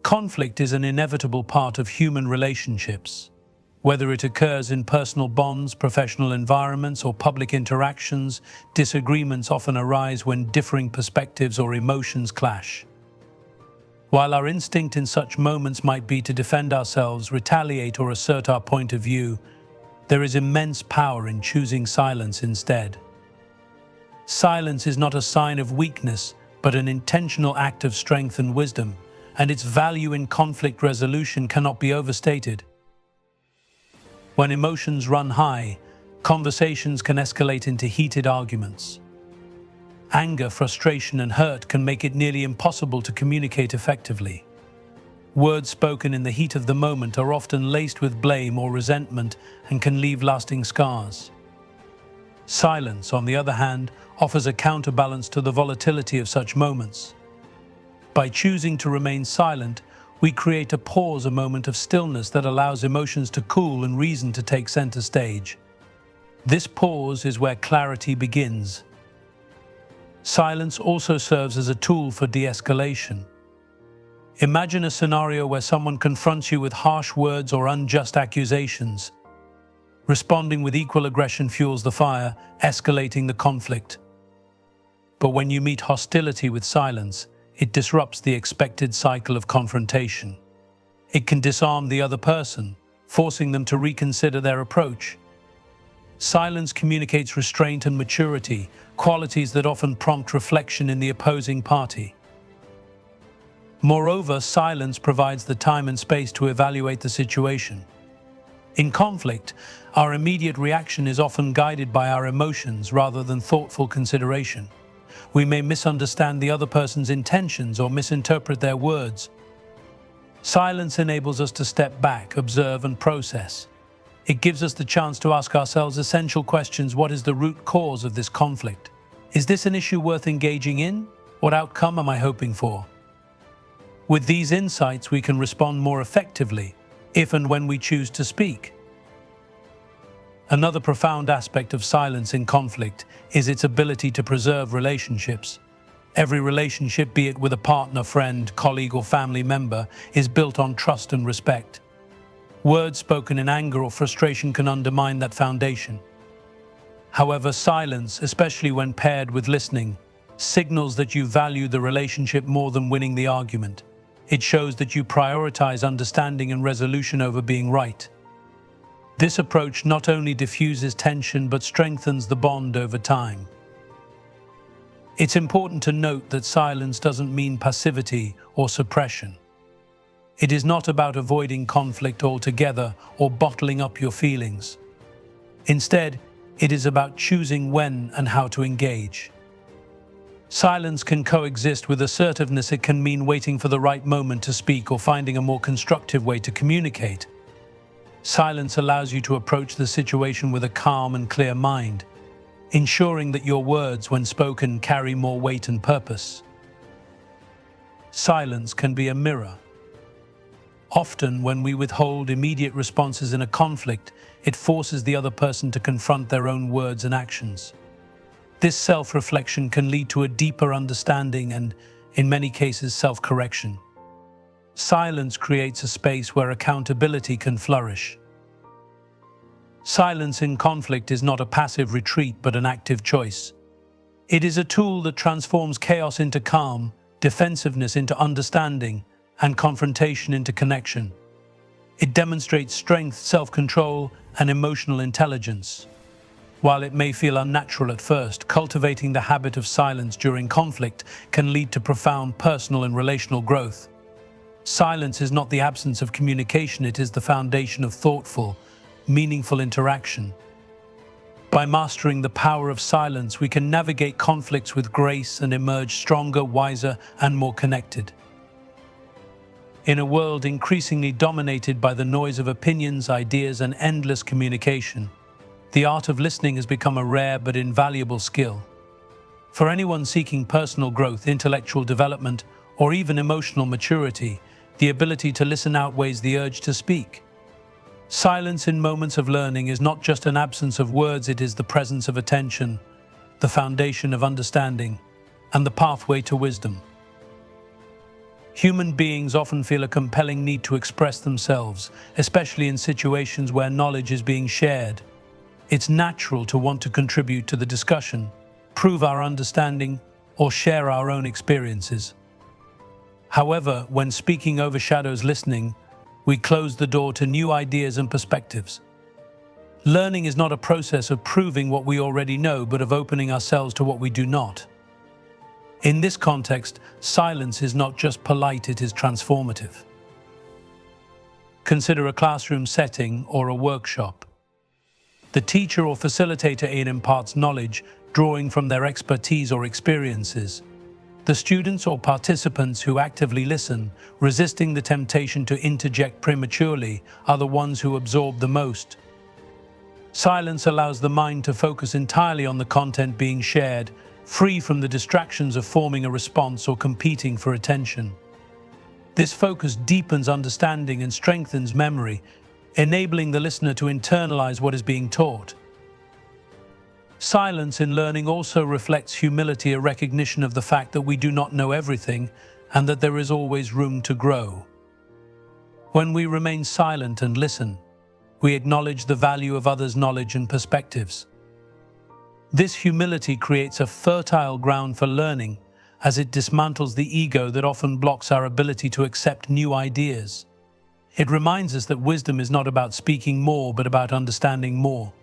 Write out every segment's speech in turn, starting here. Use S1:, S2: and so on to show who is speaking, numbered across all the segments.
S1: Conflict is an inevitable part of human relationships. Whether it occurs in personal bonds, professional environments, or public interactions, disagreements often arise when differing perspectives or emotions clash. While our instinct in such moments might be to defend ourselves, retaliate, or assert our point of view, there is immense power in choosing silence instead. Silence is not a sign of weakness, but an intentional act of strength and wisdom, and its value in conflict resolution cannot be overstated. When emotions run high, conversations can escalate into heated arguments. Anger, frustration, and hurt can make it nearly impossible to communicate effectively. Words spoken in the heat of the moment are often laced with blame or resentment and can leave lasting scars. Silence, on the other hand, offers a counterbalance to the volatility of such moments. By choosing to remain silent, we create a pause, a moment of stillness that allows emotions to cool and reason to take center stage. This pause is where clarity begins. Silence also serves as a tool for de-escalation. Imagine a scenario where someone confronts you with harsh words or unjust accusations. Responding with equal aggression fuels the fire, escalating the conflict. But when you meet hostility with silence, it disrupts the expected cycle of confrontation. It can disarm the other person, forcing them to reconsider their approach. Silence communicates restraint and maturity, qualities that often prompt reflection in the opposing party. Moreover, silence provides the time and space to evaluate the situation. In conflict, our immediate reaction is often guided by our emotions rather than thoughtful consideration. We may misunderstand the other person's intentions or misinterpret their words. Silence enables us to step back, observe, and process. It gives us the chance to ask ourselves essential questions. What is the root cause of this conflict? Is this an issue worth engaging in? What outcome am I hoping for? With these insights, we can respond more effectively, if and when we choose to speak. Another profound aspect of silence in conflict is its ability to preserve relationships. Every relationship, be it with a partner, friend, colleague, or family member, is built on trust and respect. Words spoken in anger or frustration can undermine that foundation. However, silence, especially when paired with listening, signals that you value the relationship more than winning the argument. It shows that you prioritize understanding and resolution over being right. This approach not only diffuses tension but strengthens the bond over time. It's important to note that silence doesn't mean passivity or suppression. It is not about avoiding conflict altogether or bottling up your feelings. Instead, it is about choosing when and how to engage. Silence can coexist with assertiveness. It can mean waiting for the right moment to speak or finding a more constructive way to communicate. Silence allows you to approach the situation with a calm and clear mind, ensuring that your words, when spoken, carry more weight and purpose. Silence can be a mirror. Often, when we withhold immediate responses in a conflict, it forces the other person to confront their own words and actions. This self-reflection can lead to a deeper understanding and, in many cases, self-correction. Silence creates a space where accountability can flourish. Silence in conflict is not a passive retreat but an active choice. It is a tool that transforms chaos into calm, defensiveness into understanding, and confrontation into connection. It demonstrates strength, self-control, and emotional intelligence. While it may feel unnatural at first, cultivating the habit of silence during conflict can lead to profound personal and relational growth. Silence is not the absence of communication, it is the foundation of thoughtful, meaningful interaction. By mastering the power of silence, we can navigate conflicts with grace and emerge stronger, wiser, and more connected. In a world increasingly dominated by the noise of opinions, ideas, and endless communication, the art of listening has become a rare but invaluable skill. For anyone seeking personal growth, intellectual development, or even emotional maturity, the ability to listen outweighs the urge to speak. Silence in moments of learning is not just an absence of words, it is the presence of attention, the foundation of understanding, and the pathway to wisdom. Human beings often feel a compelling need to express themselves, especially in situations where knowledge is being shared. It's natural to want to contribute to the discussion, prove our understanding, or share our own experiences. However, when speaking overshadows listening, we close the door to new ideas and perspectives. Learning is not a process of proving what we already know, but of opening ourselves to what we do not. In this context, silence is not just polite, it is transformative. Consider a classroom setting or a workshop. The teacher or facilitator imparts knowledge, drawing from their expertise or experiences. The students or participants who actively listen, resisting the temptation to interject prematurely, are the ones who absorb the most. Silence allows the mind to focus entirely on the content being shared, free from the distractions of forming a response or competing for attention. This focus deepens understanding and strengthens memory, enabling the listener to internalize what is being taught. Silence in learning also reflects humility, a recognition of the fact that we do not know everything and that there is always room to grow. When we remain silent and listen, we acknowledge the value of others' knowledge and perspectives. This humility creates a fertile ground for learning, as it dismantles the ego that often blocks our ability to accept new ideas. It reminds us that wisdom is not about speaking more, but about understanding more.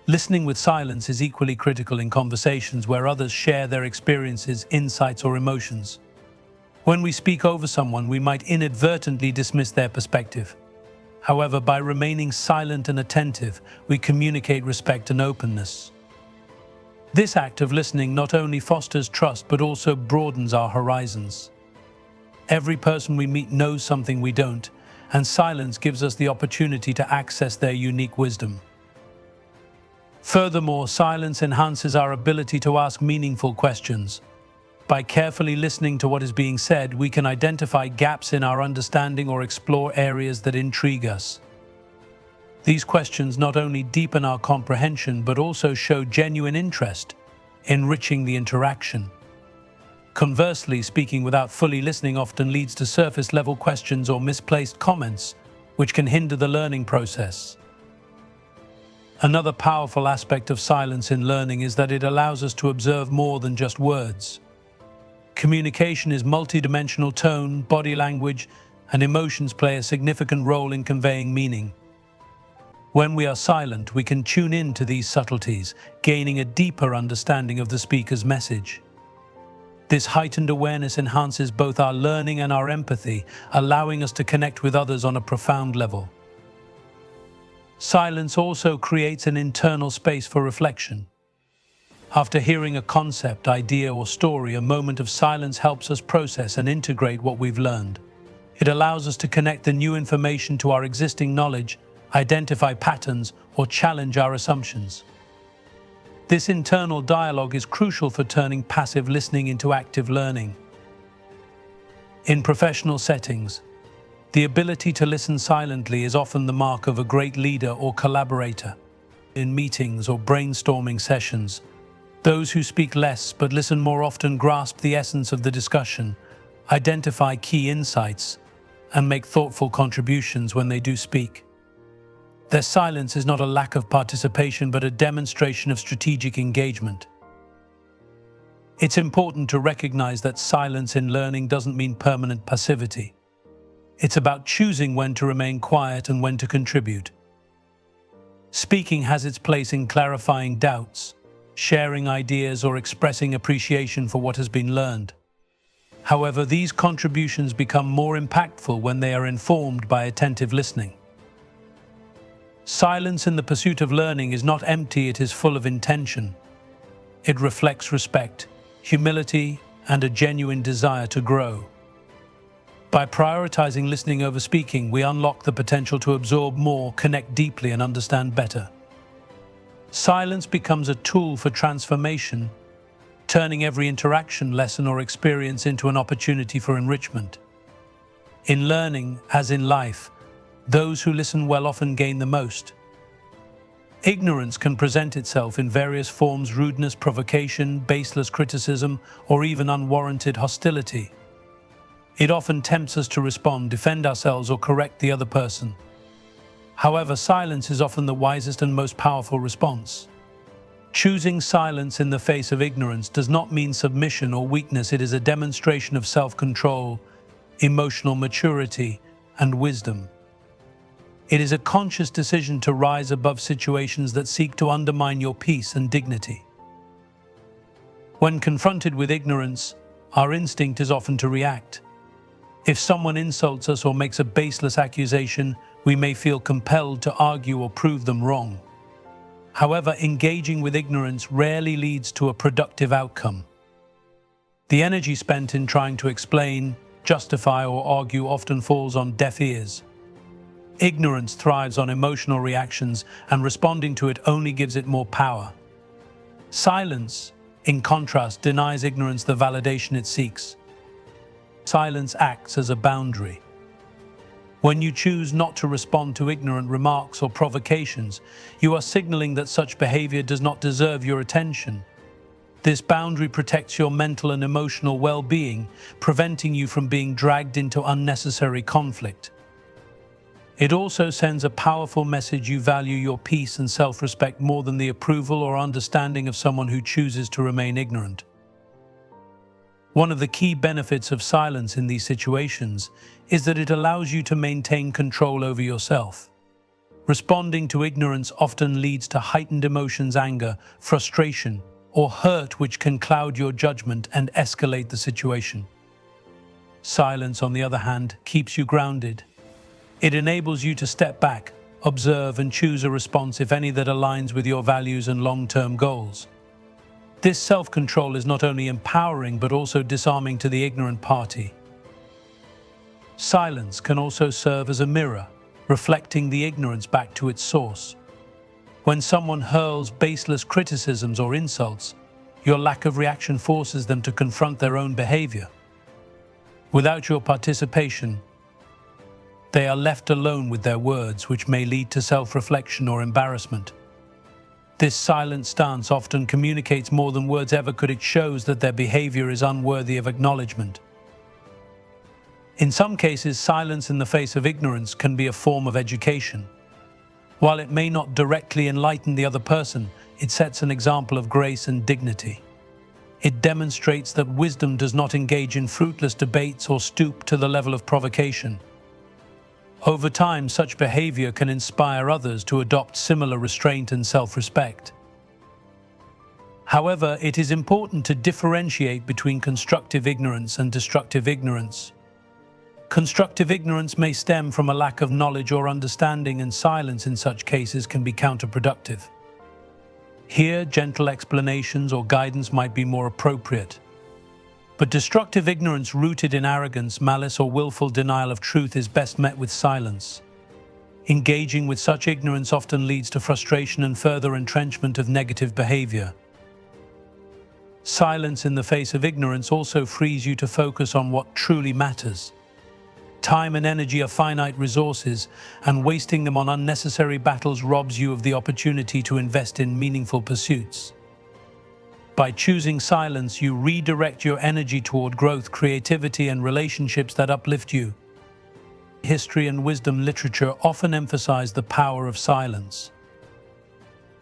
S1: Listening with silence is equally critical in conversations where others share their experiences, insights, or emotions. When we speak over someone, we might inadvertently dismiss their perspective. However, by remaining silent and attentive, we communicate respect and openness. This act of listening not only fosters trust, but also broadens our horizons. Every person we meet knows something we don't, and silence gives us the opportunity to access their unique wisdom. Furthermore, silence enhances our ability to ask meaningful questions. By carefully listening to what is being said, we can identify gaps in our understanding or explore areas that intrigue us. These questions not only deepen our comprehension, but also show genuine interest, enriching the interaction. Conversely, speaking without fully listening often leads to surface-level questions or misplaced comments, which can hinder the learning process. Another powerful aspect of silence in learning is that it allows us to observe more than just words. Communication is multidimensional. Tone, body language, and emotions play a significant role in conveying meaning. When we are silent, we can tune in to these subtleties, gaining a deeper understanding of the speaker's message. This heightened awareness enhances both our learning and our empathy, allowing us to connect with others on a profound level. Silence also creates an internal space for reflection. After hearing a concept, idea, or story, a moment of silence helps us process and integrate what we've learned. It allows us to connect the new information to our existing knowledge, identify patterns, or challenge our assumptions. This internal dialogue is crucial for turning passive listening into active learning. In professional settings, the ability to listen silently is often the mark of a great leader or collaborator. In meetings or brainstorming sessions, those who speak less but listen more often grasp the essence of the discussion, identify key insights, and make thoughtful contributions when they do speak. Their silence is not a lack of participation, but a demonstration of strategic engagement. It's important to recognize that silence in learning doesn't mean permanent passivity. It's about choosing when to remain quiet and when to contribute. Speaking has its place in clarifying doubts, sharing ideas, or expressing appreciation for what has been learned. However, these contributions become more impactful when they are informed by attentive listening. Silence in the pursuit of learning is not empty, it is full of intention. It reflects respect, humility, and a genuine desire to grow. By prioritizing listening over speaking, we unlock the potential to absorb more, connect deeply, and understand better. Silence becomes a tool for transformation, turning every interaction, lesson, or experience into an opportunity for enrichment. In learning, as in life, those who listen well often gain the most. Ignorance can present itself in various forms: rudeness, provocation, baseless criticism, or even unwarranted hostility. It often tempts us to respond, defend ourselves, or correct the other person. However, silence is often the wisest and most powerful response. Choosing silence in the face of ignorance does not mean submission or weakness. It is a demonstration of self-control, emotional maturity, and wisdom. It is a conscious decision to rise above situations that seek to undermine your peace and dignity. When confronted with ignorance, our instinct is often to react. If someone insults us or makes a baseless accusation, we may feel compelled to argue or prove them wrong. However, engaging with ignorance rarely leads to a productive outcome. The energy spent in trying to explain, justify, or argue often falls on deaf ears. Ignorance thrives on emotional reactions, and responding to it only gives it more power. Silence, in contrast, denies ignorance the validation it seeks. Silence acts as a boundary. When you choose not to respond to ignorant remarks or provocations, you are signaling that such behavior does not deserve your attention. This boundary protects your mental and emotional well-being, preventing you from being dragged into unnecessary conflict. It also sends a powerful message: you value your peace and self-respect more than the approval or understanding of someone who chooses to remain ignorant. One of the key benefits of silence in these situations is that it allows you to maintain control over yourself. Responding to ignorance often leads to heightened emotions, anger, frustration, or hurt, which can cloud your judgment and escalate the situation. Silence, on the other hand, keeps you grounded. It enables you to step back, observe, and choose a response, if any, that aligns with your values and long-term goals. This self-control is not only empowering but also disarming to the ignorant party. Silence can also serve as a mirror, reflecting the ignorance back to its source. When someone hurls baseless criticisms or insults, your lack of reaction forces them to confront their own behavior. Without your participation, they are left alone with their words, which may lead to self-reflection or embarrassment. This silent stance often communicates more than words ever could. It shows that their behavior is unworthy of acknowledgement. In some cases, silence in the face of ignorance can be a form of education. While it may not directly enlighten the other person, it sets an example of grace and dignity. It demonstrates that wisdom does not engage in fruitless debates or stoop to the level of provocation. Over time, such behavior can inspire others to adopt similar restraint and self-respect. However, it is important to differentiate between constructive ignorance and destructive ignorance. Constructive ignorance may stem from a lack of knowledge or understanding, and silence in such cases can be counterproductive. Here, gentle explanations or guidance might be more appropriate. But destructive ignorance rooted in arrogance, malice, or willful denial of truth is best met with silence. Engaging with such ignorance often leads to frustration and further entrenchment of negative behavior. Silence in the face of ignorance also frees you to focus on what truly matters. Time and energy are finite resources, and wasting them on unnecessary battles robs you of the opportunity to invest in meaningful pursuits. By choosing silence, you redirect your energy toward growth, creativity, and relationships that uplift you. History and wisdom literature often emphasize the power of silence.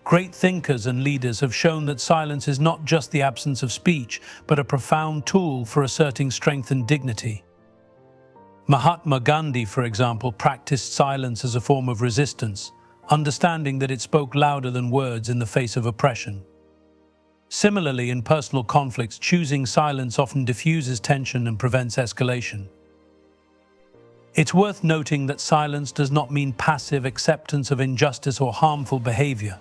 S1: Great thinkers and leaders have shown that silence is not just the absence of speech, but a profound tool for asserting strength and dignity. Mahatma Gandhi, for example, practiced silence as a form of resistance, understanding that it spoke louder than words in the face of oppression. Similarly, in personal conflicts, choosing silence often diffuses tension and prevents escalation. It's worth noting that silence does not mean passive acceptance of injustice or harmful behavior.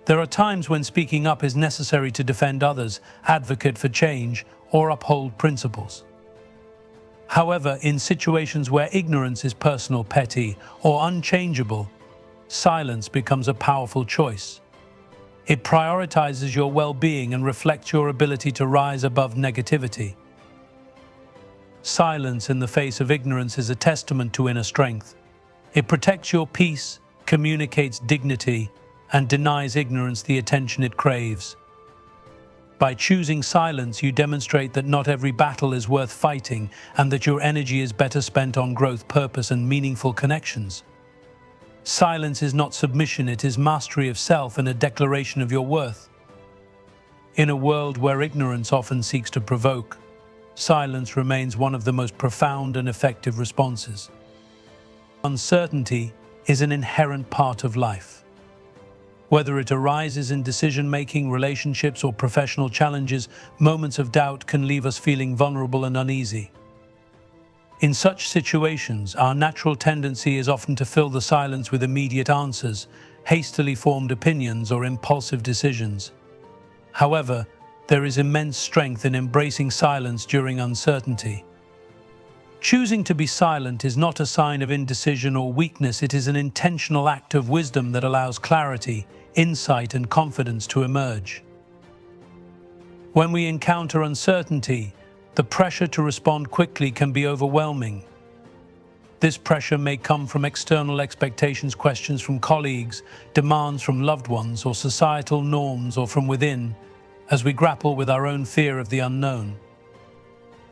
S1: There are times when speaking up is necessary to defend others, advocate for change, or uphold principles. However, in situations where ignorance is personal, petty, or unchangeable, silence becomes a powerful choice. It prioritizes your well-being and reflects your ability to rise above negativity. Silence in the face of ignorance is a testament to inner strength. It protects your peace, communicates dignity, and denies ignorance the attention it craves. By choosing silence, you demonstrate that not every battle is worth fighting and that your energy is better spent on growth, purpose, and meaningful connections. Silence is not submission, it is mastery of self and a declaration of your worth. In a world where ignorance often seeks to provoke, silence remains one of the most profound and effective responses. Uncertainty is an inherent part of life. Whether it arises in decision-making, relationships, or professional challenges, moments of doubt can leave us feeling vulnerable and uneasy. In such situations, our natural tendency is often to fill the silence with immediate answers, hastily formed opinions, or impulsive decisions. However, there is immense strength in embracing silence during uncertainty. Choosing to be silent is not a sign of indecision or weakness, it is an intentional act of wisdom that allows clarity, insight, and confidence to emerge. When we encounter uncertainty, the pressure to respond quickly can be overwhelming. This pressure may come from external expectations, questions from colleagues, demands from loved ones, or societal norms, or from within, as we grapple with our own fear of the unknown.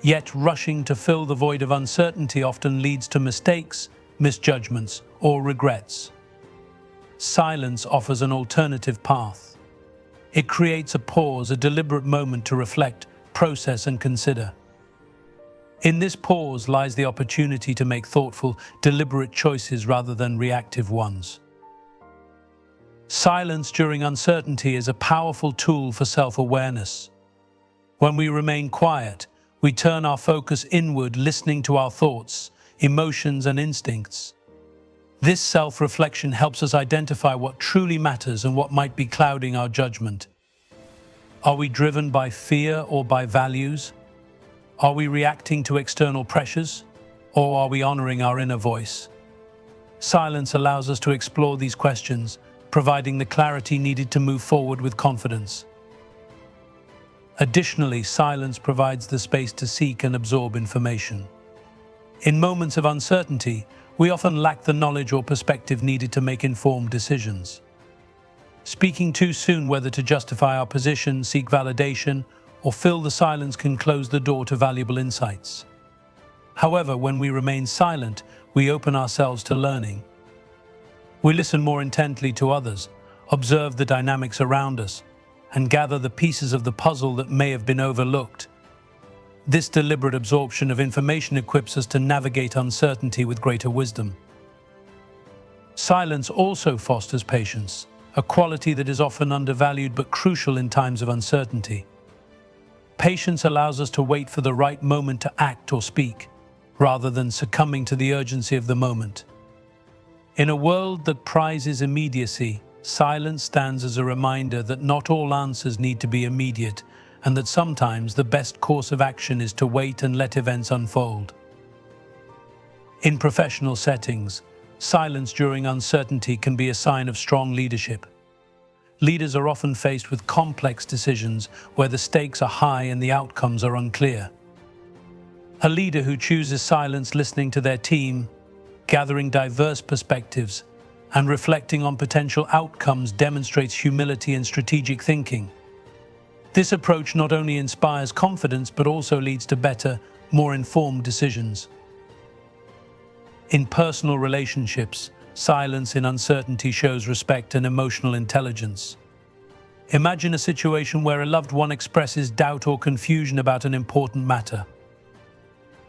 S1: Yet, rushing to fill the void of uncertainty often leads to mistakes, misjudgments, or regrets. Silence offers an alternative path. It creates a pause, a deliberate moment to reflect, process, and consider. In this pause lies the opportunity to make thoughtful, deliberate choices rather than reactive ones. Silence during uncertainty is a powerful tool for self-awareness. When we remain quiet, we turn our focus inward, listening to our thoughts, emotions, and instincts. This self-reflection helps us identify what truly matters and what might be clouding our judgment. Are we driven by fear or by values? Are we reacting to external pressures, or are we honoring our inner voice? Silence allows us to explore these questions, providing the clarity needed to move forward with confidence. Additionally, silence provides the space to seek and absorb information. In moments of uncertainty, we often lack the knowledge or perspective needed to make informed decisions. Speaking too soon, whether to justify our position, seek validation, or fill the silence, can close the door to valuable insights. However, when we remain silent, we open ourselves to learning. We listen more intently to others, observe the dynamics around us, and gather the pieces of the puzzle that may have been overlooked. This deliberate absorption of information equips us to navigate uncertainty with greater wisdom. Silence also fosters patience, a quality that is often undervalued but crucial in times of uncertainty. Patience allows us to wait for the right moment to act or speak, rather than succumbing to the urgency of the moment. In a world that prizes immediacy, silence stands as a reminder that not all answers need to be immediate, and that sometimes the best course of action is to wait and let events unfold. In professional settings, silence during uncertainty can be a sign of strong leadership. Leaders are often faced with complex decisions where the stakes are high and the outcomes are unclear. A leader who chooses silence, listening to their team, gathering diverse perspectives, and reflecting on potential outcomes demonstrates humility and strategic thinking. This approach not only inspires confidence but also leads to better, more informed decisions. In personal relationships, silence in uncertainty shows respect and emotional intelligence. Imagine a situation where a loved one expresses doubt or confusion about an important matter.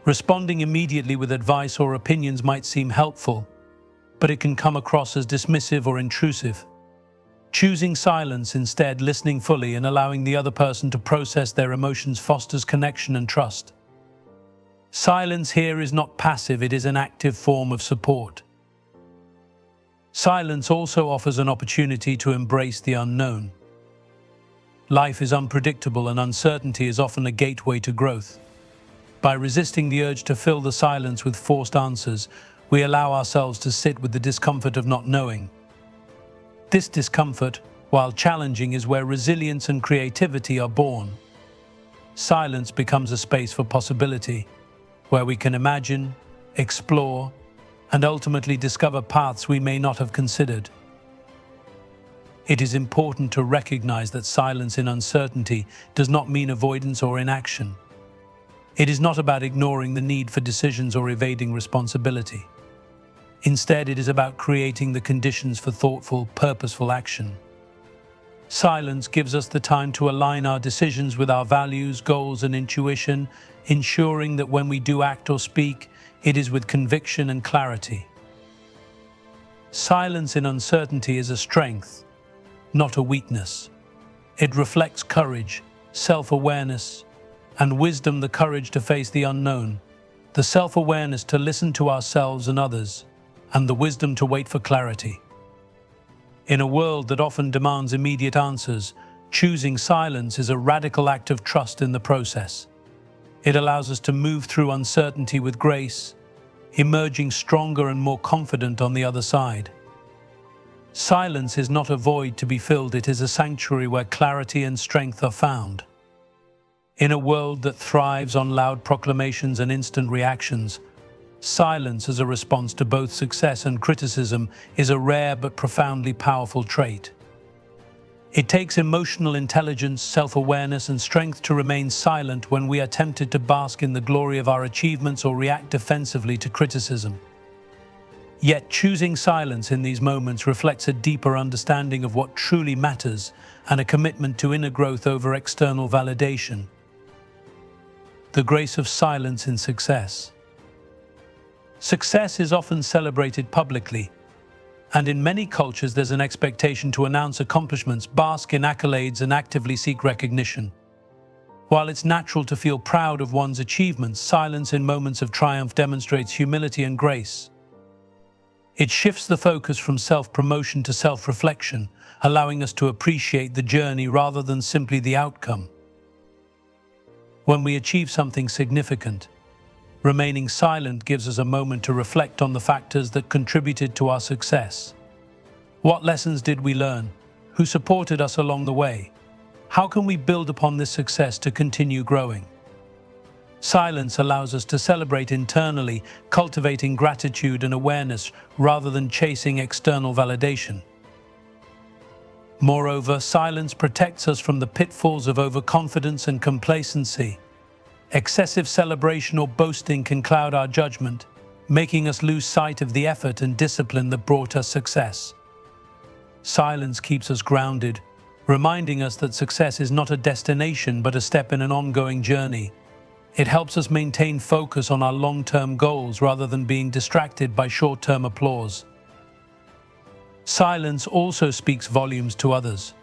S1: Responding immediately with advice or opinions might seem helpful, but it can come across as dismissive or intrusive. Choosing silence instead, listening fully, and allowing the other person to process their emotions fosters connection and trust. Silence here is not passive, it is an active form of support. Silence also offers an opportunity to embrace the unknown. Life is unpredictable and uncertainty is often a gateway to growth. By resisting the urge to fill the silence with forced answers, we allow ourselves to sit with the discomfort of not knowing. This discomfort, while challenging, is where resilience and creativity are born. Silence becomes a space for possibility, where we can imagine, explore, and ultimately discover paths we may not have considered. It is important to recognize that silence in uncertainty does not mean avoidance or inaction. It is not about ignoring the need for decisions or evading responsibility. Instead, it is about creating the conditions for thoughtful, purposeful action. Silence gives us the time to align our decisions with our values, goals, and intuition, ensuring that when we do act or speak, it is with conviction and clarity. Silence in uncertainty is a strength, not a weakness. It reflects courage, self-awareness, and wisdom, the courage to face the unknown, the self-awareness to listen to ourselves and others, and the wisdom to wait for clarity. In a world that often demands immediate answers, choosing silence is a radical act of trust in the process. It allows us to move through uncertainty with grace, emerging stronger and more confident on the other side. Silence is not a void to be filled, it is a sanctuary where clarity and strength are found. In a world that thrives on loud proclamations and instant reactions, silence as a response to both success and criticism is a rare but profoundly powerful trait. It takes emotional intelligence, self-awareness, and strength to remain silent when we are tempted to bask in the glory of our achievements or react defensively to criticism. Yet choosing silence in these moments reflects a deeper understanding of what truly matters and a commitment to inner growth over external validation. The grace of silence in success. Success is often celebrated publicly, and in many cultures there's an expectation to announce accomplishments, bask in accolades, and actively seek recognition. While it's natural to feel proud of one's achievements, silence in moments of triumph demonstrates humility and grace. It shifts the focus from self-promotion to self-reflection, allowing us to appreciate the journey rather than simply the outcome. When we achieve something significant, remaining silent gives us a moment to reflect on the factors that contributed to our success. What lessons did we learn? Who supported us along the way? How can we build upon this success to continue growing? Silence allows us to celebrate internally, cultivating gratitude and awareness rather than chasing external validation. Moreover, silence protects us from the pitfalls of overconfidence and complacency. Excessive celebration or boasting can cloud our judgment, making us lose sight of the effort and discipline that brought us success. Silence keeps us grounded, reminding us that success is not a destination but a step in an ongoing journey. It helps us maintain focus on our long-term goals rather than being distracted by short-term applause. Silence also speaks volumes to others.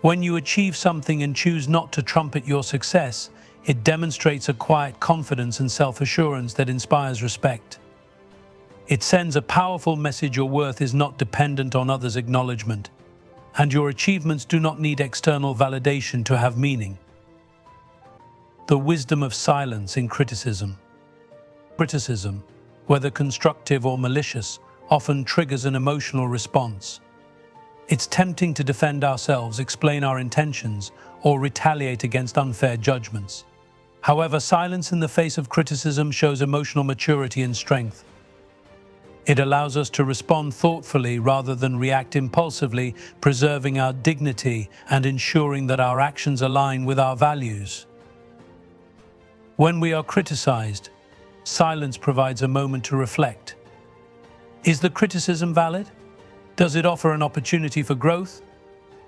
S1: When you achieve something and choose not to trumpet your success, it demonstrates a quiet confidence and self-assurance that inspires respect. It sends a powerful message: your worth is not dependent on others' acknowledgement, and your achievements do not need external validation to have meaning. The wisdom of silence in criticism. Criticism, whether constructive or malicious, often triggers an emotional response. It's tempting to defend ourselves, explain our intentions, or retaliate against unfair judgments. However, silence in the face of criticism shows emotional maturity and strength. It allows us to respond thoughtfully rather than react impulsively, preserving our dignity and ensuring that our actions align with our values. When we are criticized, silence provides a moment to reflect. Is the criticism valid? Does it offer an opportunity for growth?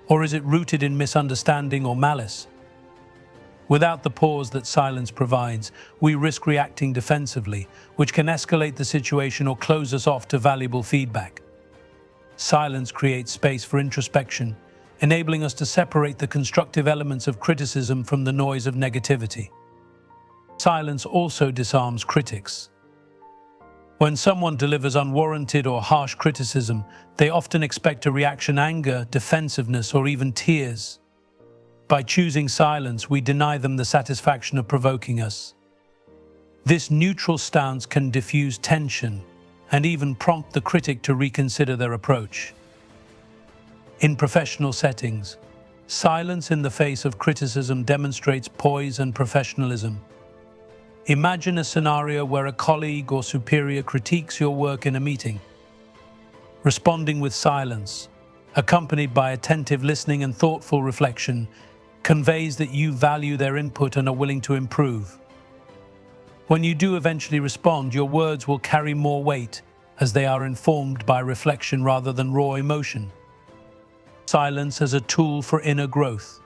S1: Or is it rooted in misunderstanding or malice? Without the pause that silence provides, we risk reacting defensively, which can escalate the situation or close us off to valuable feedback. Silence creates space for introspection, enabling us to separate the constructive elements of criticism from the noise of negativity. Silence also disarms critics. When someone delivers unwarranted or harsh criticism, they often expect a reaction: anger, defensiveness, or even tears. By choosing silence, we deny them the satisfaction of provoking us. This neutral stance can diffuse tension and even prompt the critic to reconsider their approach. In professional settings, silence in the face of criticism demonstrates poise and professionalism. Imagine a scenario where a colleague or superior critiques your work in a meeting. Responding with silence accompanied by attentive listening and thoughtful reflection, conveys that you value their input and are willing to improve. When you do eventually respond, your words will carry more weight, as they are informed by reflection rather than raw emotion. Silence as a tool for inner growth.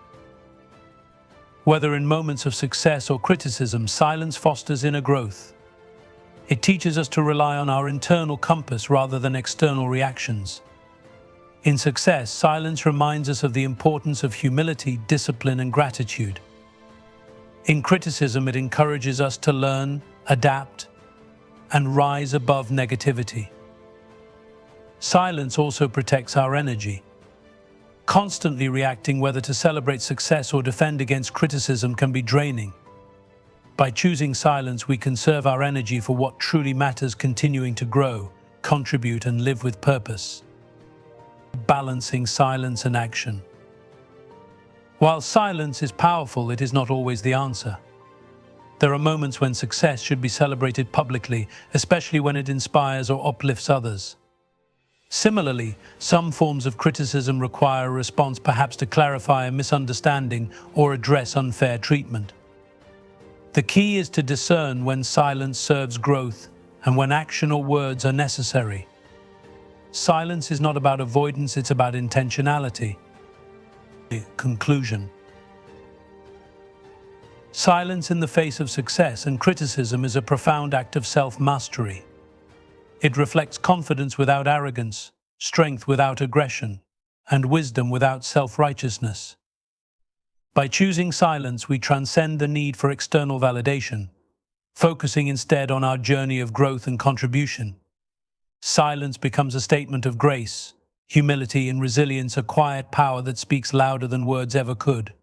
S1: Whether in moments of success or criticism, silence fosters inner growth. It teaches us to rely on our internal compass rather than external reactions. In success, silence reminds us of the importance of humility, discipline, and gratitude. In criticism, it encourages us to learn, adapt, and rise above negativity. Silence also protects our energy. Constantly reacting whether to celebrate success or defend against criticism can be draining. By choosing silence, we conserve our energy for what truly matters, continuing to grow, contribute, and live with purpose. Balancing silence and action. While silence is powerful, it is not always the answer. There are moments when success should be celebrated publicly, especially when it inspires or uplifts others. Similarly, some forms of criticism require a response, perhaps to clarify a misunderstanding or address unfair treatment. The key is to discern when silence serves growth and when action or words are necessary. Silence is not about avoidance, it's about intentionality. Conclusion. Silence in the face of success and criticism is a profound act of self-mastery. It reflects confidence without arrogance, strength without aggression, and wisdom without self-righteousness. By choosing silence, we transcend the need for external validation, focusing instead on our journey of growth and contribution. Silence becomes a statement of grace, humility, and resilience, a quiet power that speaks louder than words ever could.